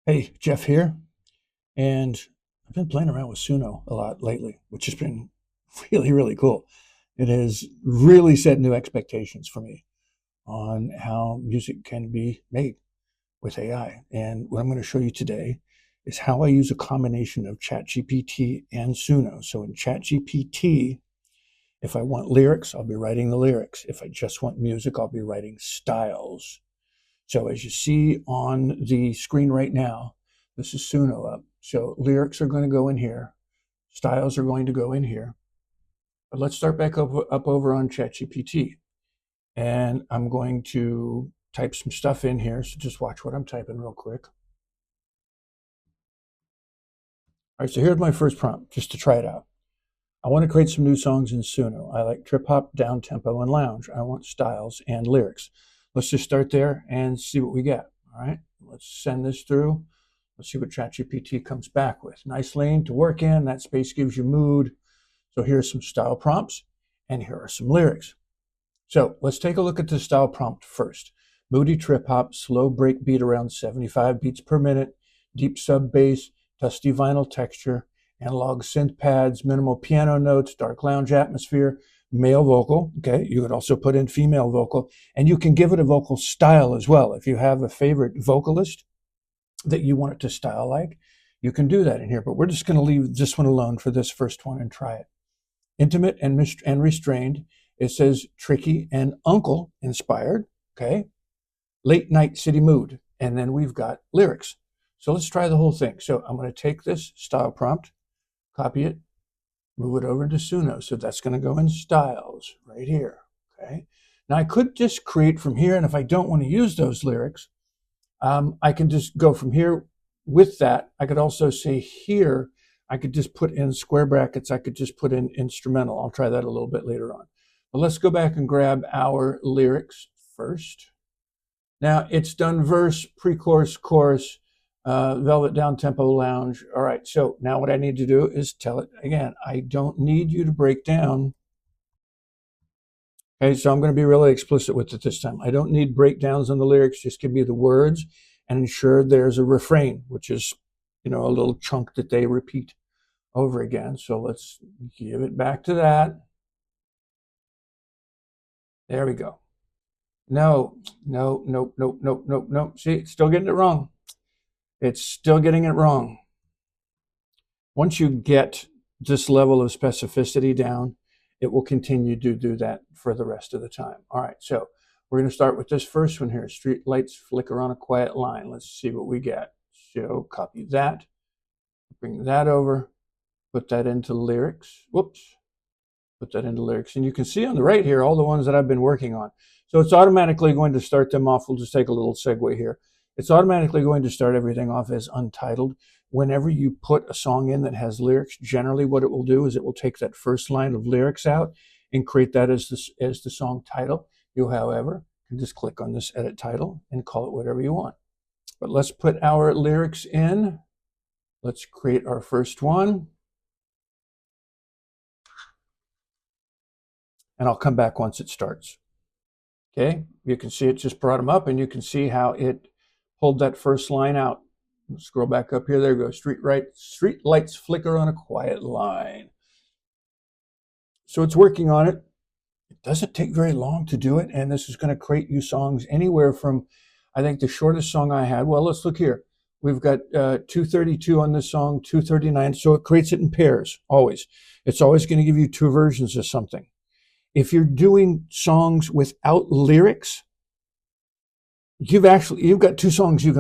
Hey, Jeff here, and I've been playing around with Suno a lot lately, which has been really, really cool. It has really set new expectations for me on how music can be made with AI. And what I'm going to show you today is how I use a combination of ChatGPT and Suno. So in ChatGPT, if I want lyrics, I'll be writing the lyrics. If I just want music, I'll be writing styles. So as you see on the screen right now, this is Suno up. So lyrics are going to go in here. Styles are going to go in here. But let's start back up over on ChatGPT. And I'm going to type some stuff in here. So just watch what I'm typing real quick. All right, so here's my first prompt, just to try it out. I want to create some new songs in Suno. I like trip hop, down tempo, and lounge. I want styles and lyrics. Let's just start there and see what we get. All right, let's send this through. Let's see what ChatGPT comes back with. Nice lane to work in. That space gives you mood. So here's some style prompts, and here are some lyrics. So let's take a look at the style prompt first. Moody trip hop, slow break beat around 75 beats per minute, deep sub bass, dusty vinyl texture, analog synth pads, minimal piano notes, dark lounge atmosphere, male vocal. Okay, you could also put in female vocal, and you can give it a vocal style as well. If you have a favorite vocalist that you want it to style like, you can do that in here. But we're just going to leave this one alone for this first one and try it. Intimate and restrained. It says tricky and uncle inspired. Okay, late night city mood, and then we've got lyrics. So let's try the whole thing. So I'm going to take this style prompt, copy it, move it over into Suno. So that's going to go in styles right here. Okay. Now I could just create from here, and if I don't want to use those lyrics, I can just go from here with that. I could also say here, I could just put in square brackets. I could just put in instrumental. I'll try that a little bit later on. But let's go back and grab our lyrics first. Now it's done verse, pre-chorus, chorus, velvet down tempo lounge. All right, so now what I need to do is tell it again. I don't need you to break down. Okay, so I'm going to be really explicit with it this time. I don't need breakdowns on the lyrics. Just give me the words and ensure there's a refrain, which is, a little chunk that they repeat over again. So let's give it back to that. There we go. No. See, it's still getting it wrong. It's still getting it wrong. Once you get this level of specificity down, it will continue to do that for the rest of the time. All right, so we're going to start with this first one here. Street lights flicker on a quiet line. Let's see what we get. So copy that, bring that over, put that into lyrics. Whoops, put that into lyrics. And you can see on the right here all the ones that I've been working on. So it's automatically going to start them off. We'll just take a little segue here. It's automatically going to start everything off as untitled. Whenever you put a song in that has lyrics, generally what it will do is it will take that first line of lyrics out and create that as the song title. You, however, can just click on this edit title and call it whatever you want. But let's put our lyrics in. Let's create our first one. And I'll come back once it starts. Okay, you can see it just brought them up, and you can see how it pulled that first line out. Scroll back up here. There goes street lights flicker on a quiet line. So it's working on it. It doesn't take very long to do it, and this is going to create you songs anywhere from, I think the shortest song I had, well, let's look here. We've got 232 on this song, 239, so it creates it in pairs, always. It's always going to give you two versions of something. If you're doing songs without lyrics, you've got two songs you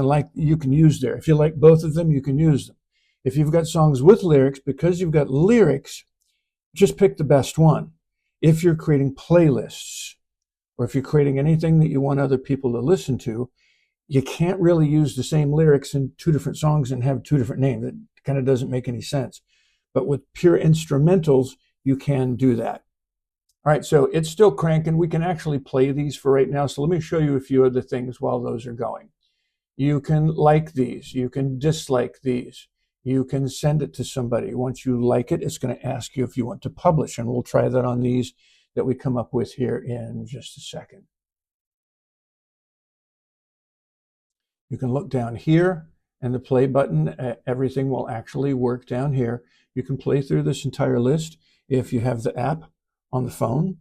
can use there. If you like both of them, you can use them. If you've got songs with lyrics, because you've got lyrics, just pick the best one. If you're creating playlists, or if you're creating anything that you want other people to listen to, you can't really use the same lyrics in two different songs and have two different names. It kind of doesn't make any sense. But with pure instrumentals, you can do that. All right, so it's still cranking. We can actually play these for right now. So let me show you a few other things while those are going. You can like these. You can dislike these. You can send it to somebody. Once you like it, it's going to ask you if you want to publish, and we'll try that on these that we come up with here in just a second. You can look down here and the play button, everything will actually work down here. You can play through this entire list. If you have the app on the phone,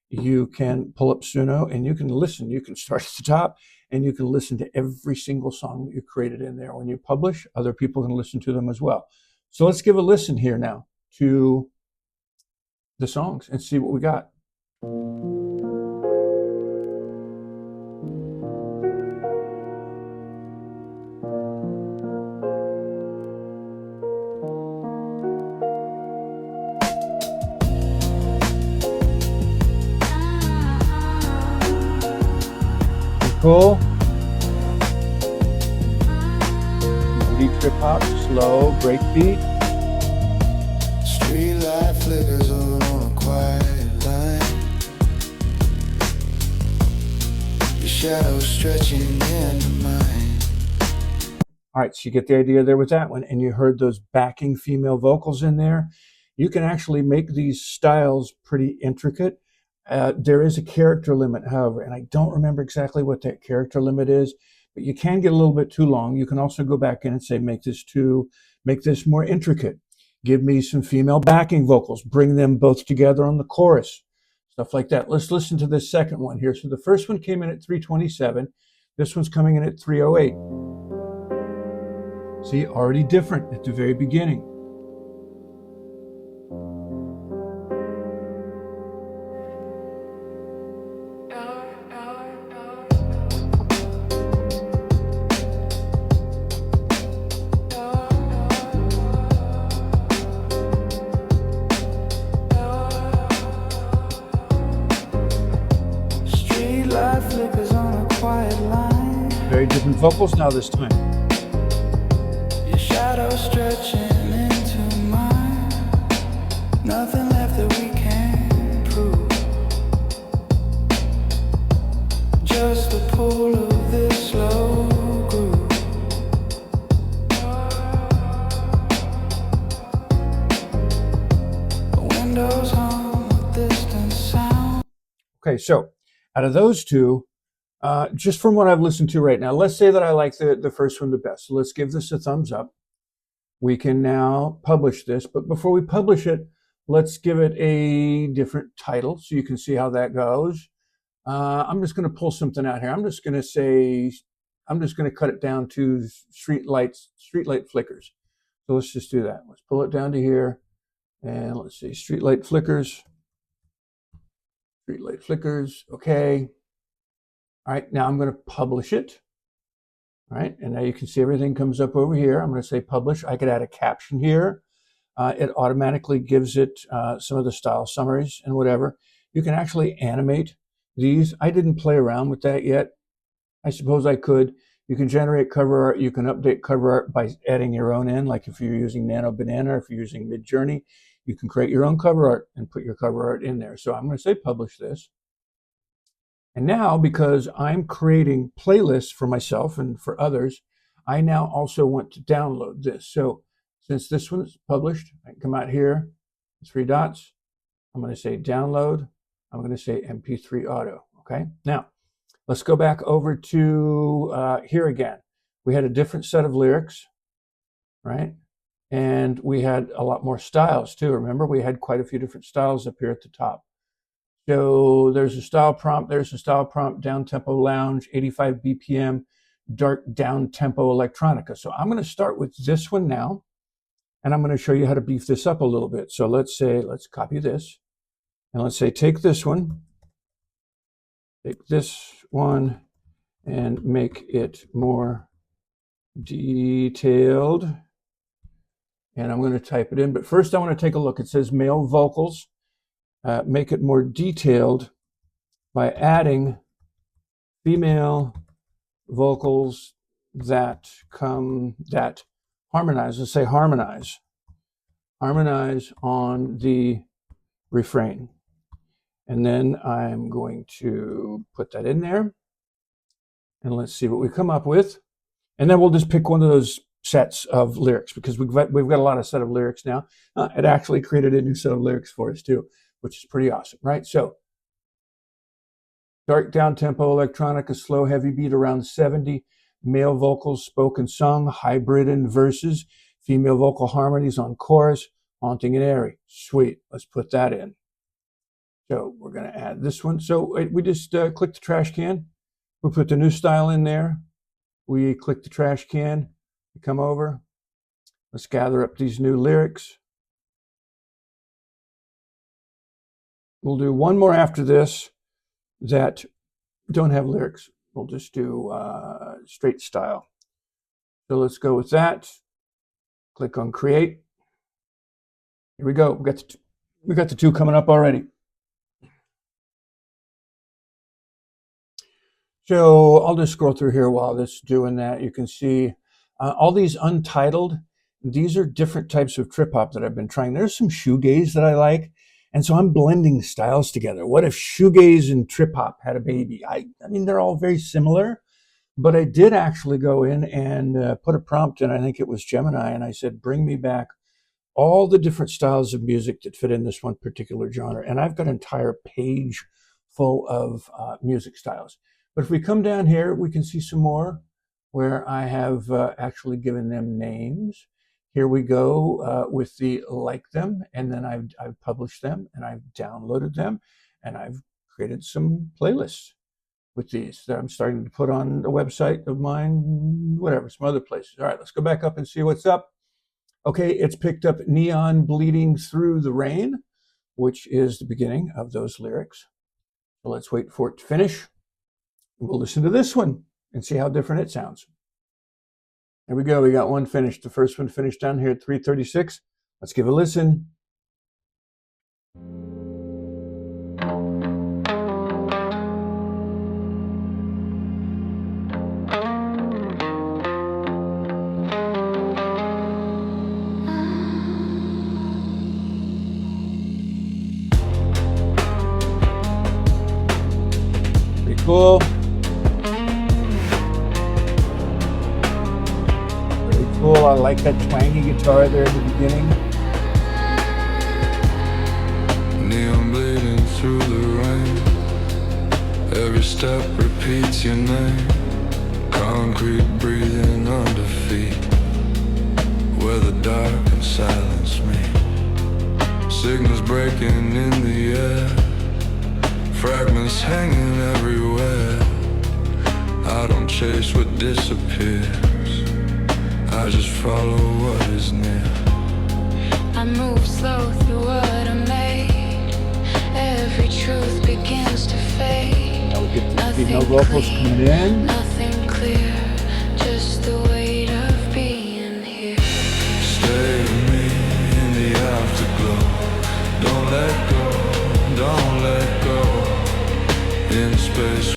you can pull up Suno and you can listen. You can start at the top and you can listen to every single song that you created in there. When you publish, other people can listen to them as well. So let's give a listen here now to the songs and see what we got. Cool. Moody trip hop, slow breakbeat. Street light flickers on a quiet line. Your shadow stretching into mine. All right, so you get the idea there with that one, and you heard those backing female vocals in there. You can actually make these styles pretty intricate. There is a character limit, however, and I don't remember exactly what that character limit is, but you can get a little bit too long. You can also go back in and say, make this more intricate. Give me some female backing vocals. Bring them both together on the chorus, stuff like that. Let's listen to this second one here. So the first one came in at 327. This one's coming in at 308. See, already different at the very beginning. Very different vocals now this time. Your shadow stretching into mine. Nothing left that we can prove. Just the pull of this slow groove. Windows hum, distant sound. Okay, so out of those two, just from what I've listened to right now, let's say that I like the first one the best. So let's give this a thumbs up. We can now publish this, but before we publish it, let's give it a different title so you can see how that goes. I'm just going to pull something out here. I'm just going to cut it down to streetlight flickers. So let's just do that. Let's pull it down to here, and let's see, streetlight flickers. Okay. All right, now I'm going to publish it. All right, and now you can see everything comes up over here. I'm going to say publish. I could add a caption here. It automatically gives it some of the style summaries and whatever. You can actually animate these. I didn't play around with that yet. I suppose I could. You can generate cover art. You can update cover art by adding your own in, like if you're using Nano Banana, or if you're using Midjourney, you can create your own cover art and put your cover art in there. So I'm going to say publish this. And now, because I'm creating playlists for myself and for others, I now also want to download this. So since this one is published, I can come out here, 3 dots. I'm going to say download. I'm going to say MP3 auto. Okay. Now, let's go back over to here again. We had a different set of lyrics, right? And we had a lot more styles too. Remember, we had quite a few different styles up here at the top. So there's a style prompt, down tempo lounge, 85 BPM, dark down tempo electronica. So I'm going to start with this one now, and I'm going to show you how to beef this up a little bit. So let's copy this, and let's say take this one, and make it more detailed. And I'm going to type it in, but first I want to take a look. It says male vocals. Make it more detailed by adding female vocals that harmonize. Let's say harmonize on the refrain. And then I'm going to put that in there, and let's see what we come up with. And then we'll just pick one of those sets of lyrics, because we've got a lot of set of lyrics now. It actually created a new set of lyrics for us too, which is pretty awesome, right? So dark down tempo electronica, slow heavy beat around 70, male vocals spoken sung, hybrid and verses, female vocal harmonies on chorus, haunting and airy. Sweet. Let's put that in. So we're going to add this one. So we just click the trash can. We put the new style in there. We click the trash can. We come over. Let's gather up these new lyrics. We'll do one more after this that don't have lyrics. We'll just do straight style. So let's go with that. Click on create. Here we go. We got the two coming up already. So I'll just scroll through here while this is doing that. You can see all these untitled. These are different types of trip hop that I've been trying. There's some shoegaze that I like. And so I'm blending styles together. What if shoegaze and trip hop had a baby? I mean, they're all very similar, but I did actually go in and put a prompt in. I think it was Gemini. And I said, bring me back all the different styles of music that fit in this one particular genre. And I've got an entire page full of music styles. But if we come down here, we can see some more where I have actually given them names. Here we go with the like them, and then I've published them, and I've downloaded them, and I've created some playlists with these that I'm starting to put on a website of mine, whatever, some other places. All right, let's go back up and see what's up. Okay, it's picked up Neon Bleeding Through the Rain, which is the beginning of those lyrics. So let's wait for it to finish. We'll listen to this one and see how different it sounds. There we go. We got one finished. The first one finished down here at 3:36. Let's give a listen. Pretty cool. Cool. I like that twangy guitar there at the beginning. Neon bleeding through the rain. Every step repeats your name. Concrete breathing under feet, where the dark and silence meet. Signals breaking in the air. Fragments hanging everywhere. I don't chase what disappears. I just follow what is near. I move slow through what I made. Every truth begins to fade. Now we get the female vocals coming in. Nothing clear, just the weight of being here. Stay with me in the afterglow. Don't let go in space.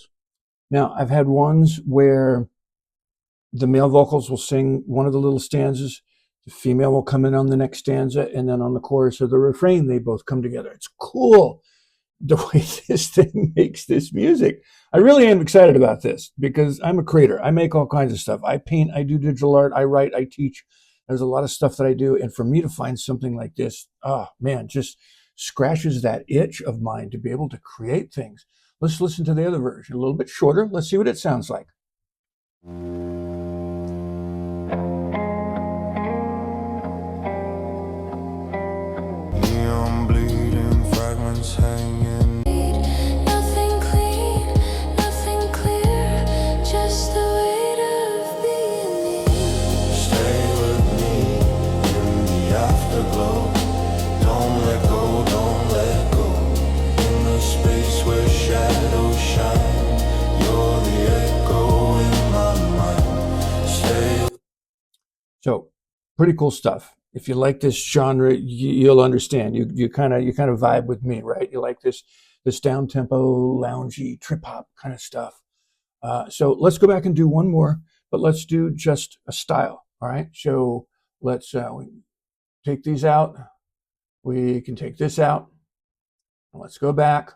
Now I've had ones where the male vocals will sing one of the little stanzas, the female will come in on the next stanza, and then on the chorus or the refrain, they both come together. It's cool the way this thing makes this music. I really am excited about this because I'm a creator. I make all kinds of stuff. I paint, I do digital art, I write, I teach. There's a lot of stuff that I do. And for me to find something like this, oh man, just scratches that itch of mine to be able to create things. Let's listen to the other version, a little bit shorter. Let's see what it sounds like. Neon bleeding, fragments hanging. Nothing clean, nothing clear, just the weight of being here. Stay with me in the afterglow. Don't let go, don't let go. In the space where shadows shine, you're the echo in my mind. Stay. So pretty cool stuff. If you like this genre, you'll understand. You kind of vibe with me, right? You like this down tempo, loungy, trip hop kind of stuff. So let's go back and do one more, but let's do just a style. All right. So let's take these out. We can take this out. Let's go back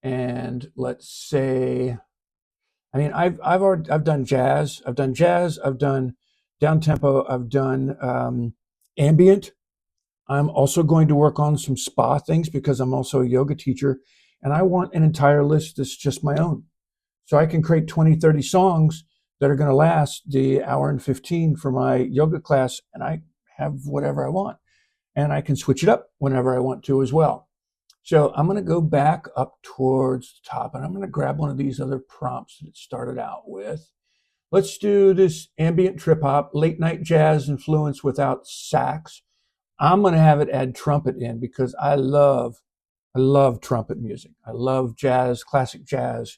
and let's say, I mean, I've done jazz. I've done down tempo. I've done ambient. I'm also going to work on some spa things because I'm also a yoga teacher and I want an entire list that's just my own. So I can create 20, 30 songs that are going to last the hour and 15 for my yoga class, and I have whatever I want. And I can switch it up whenever I want to as well. So I'm going to go back up towards the top, and I'm going to grab one of these other prompts that it started out with. Let's do this ambient trip hop, late night jazz influence without sax. I'm going to have it add trumpet in because I love trumpet music. I love jazz, classic jazz,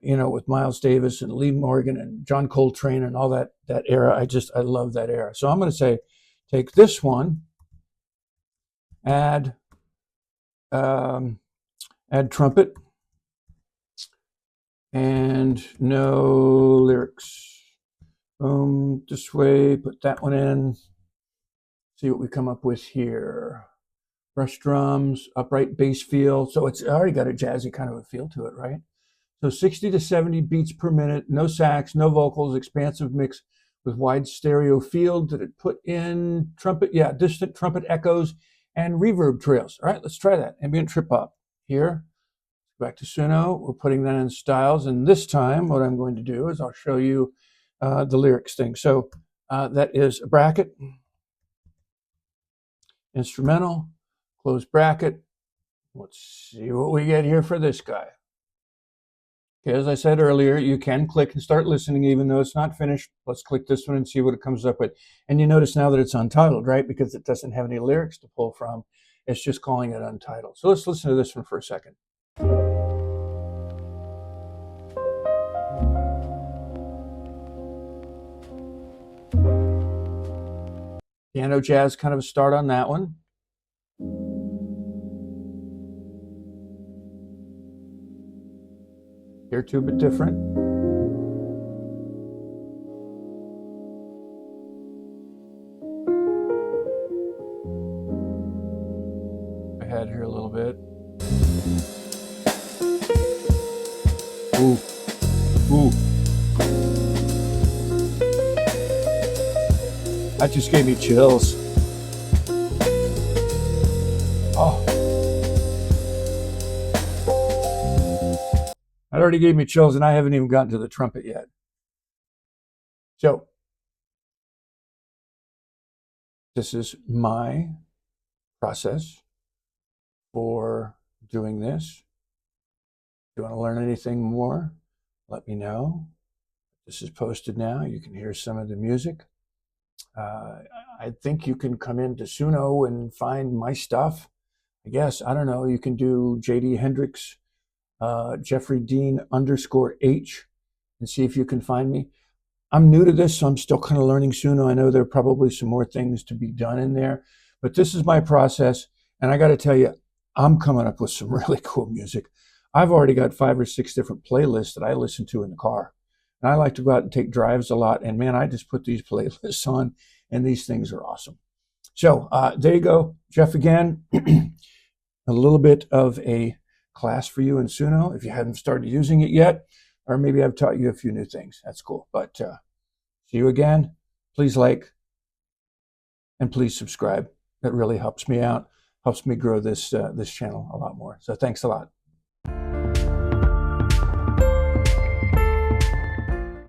with Miles Davis and Lee Morgan and John Coltrane and all that era. I love that era. So I'm going to say, take this one, add trumpet, and no lyrics. Boom, this way, put that one in. See what we come up with here. Brush drums, upright bass feel. So it's already got a jazzy kind of a feel to it, right? So 60 to 70 beats per minute, no sax, no vocals, expansive mix with wide stereo field. Did it put in trumpet? Yeah, distant trumpet echoes and reverb trails. All right, let's try that. Ambient trip hop. Here, back to Suno. We're putting that in styles. And this time, what I'm going to do is I'll show you the lyrics thing. So that is a bracket, instrumental, close bracket. Let's see what we get here for this guy. Okay, as I said earlier, you can click and start listening even though it's not finished. Let's click this one and see what it comes up with. And you notice now that it's untitled, right? Because it doesn't have any lyrics to pull from. It's just calling it untitled. So let's listen to this one for a second. Piano jazz, kind of a start on that one. Here too, but different. Ahead here a little bit. Ooh, ooh. That just gave me chills. Oh. That already gave me chills, and I haven't even gotten to the trumpet yet. So, this is my process for doing this. If you want to learn anything more, let me know. This is posted now. You can hear some of the music. I think you can come into Suno and find my stuff. I guess, I don't know, you can do JD Hendrix, Jeffrey Dean _H, and see if you can find me. I'm new to this, so I'm still kind of learning Suno. I know there are probably some more things to be done in there, but this is my process. And I got to tell you, I'm coming up with some really cool music. I've already got 5 or 6 different playlists that I listen to in the car. And I like to go out and take drives a lot. And man, I just put these playlists on, and these things are awesome. So there you go, Jeff again. A little bit of a class for you in Suno if you haven't started using it yet, or maybe I've taught you a few new things. That's cool. But see you again. Please like and please subscribe. That really helps me out, helps me grow this channel a lot more. So thanks a lot.